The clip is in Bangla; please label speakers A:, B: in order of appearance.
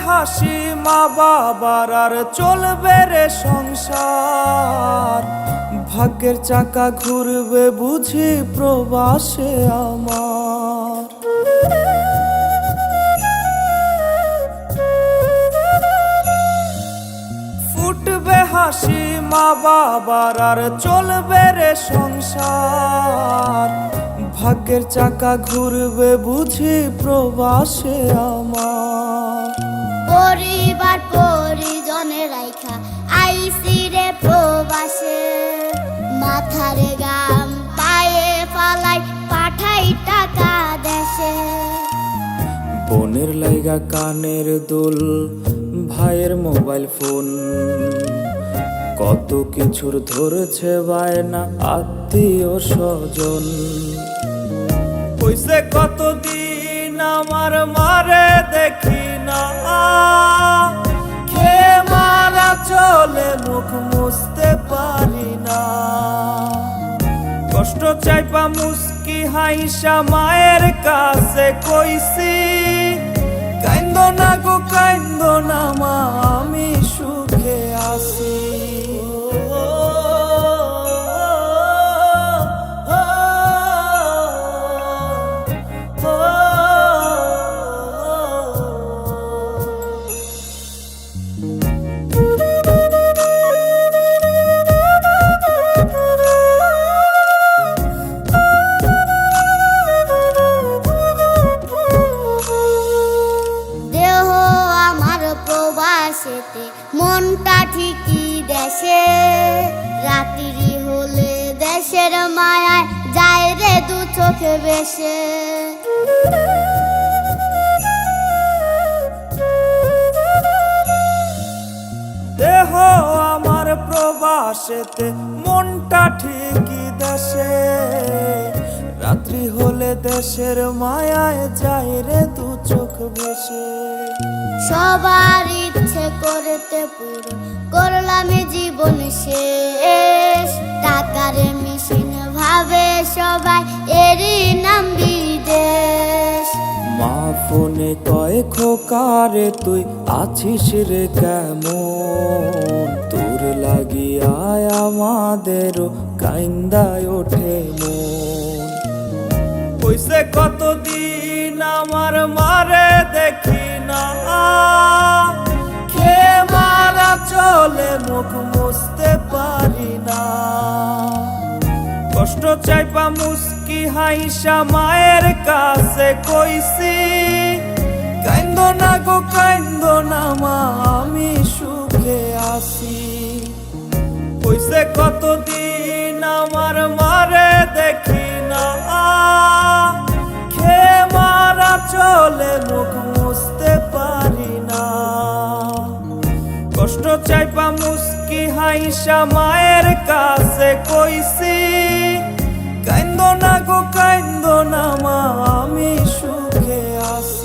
A: হাসি মা বাবার আর চলবে রে সংসার। ভাগ্যের চাকা ঘুরবে বুঝি প্রবাসে আমার। ফুটবে হাসি মা বাবার আর চলবে রে সংসার। ভাগ্যের চাকা ঘুরবে বুঝি প্রবাসে আমার।
B: পরিবার পরিজনে রাইখা আইসি রে প্রবাসে, মাথারে গাম পায়ে ফালাই পাঠাই টাকা দেশে।
A: বোনের লাইগা কানের দুল, ভাইয়ের মোবাইল ফোন, কত কিছুর ধরছে বায়না আত্মীয় স্বজন। হইছে কতদিন আমার মারে দেখি না, খেয়ে মারা চলে মুখ মুছতে পারি না। কষ্ট চাইপা মুস্কি হাইসা মায়ের কাছে কইছি, কাইন্দো না গো কাইন্দো না মা, আমি সুখে আছি।
B: মনটা ঠিকই দেশে, রাত্রি হলে দেশের মায়ায় যায় রে দু চোখে বেশে।
A: দেহ আমার প্রবাসেতে, মনটা ঠিকই দেশে, রাত্রি হলে দেশের মায়ায় যায় রে দু চোখ বেশে।
B: সবার ইচ্ছে করতে পুরো করলাম জীবন শেষ, টাকার মেশিন ভাবে সবাই এরই নাম বিদেশ।
A: মা ফোনে কয় খোকারে তুই আছিস রে কেমন, তোর লাগিয়ায় আমাদেরও কাইন্দায় ওঠে মন। হইছে কতদিন আমার মারে দেখি না, খেয়ে মারা চলে মুখ মুছতে পারি না। কষ্ট চাইপা মুস্কি হাইসা মায়ের কাছে কইছি, কাইন্দো না গো কাইন্দো না মা, আমি সুখে আছি। হইছে কতদিন আমার মারে দেখি না, খেয়ে মারা চলে মুখ মুছতে পারি না। কষ্ট চাইপা মুস্কি হাইসা মায়ের কাছে কইছি, কাইন্দো না গো কাইন্দো না মা, আমি সুখে আছি।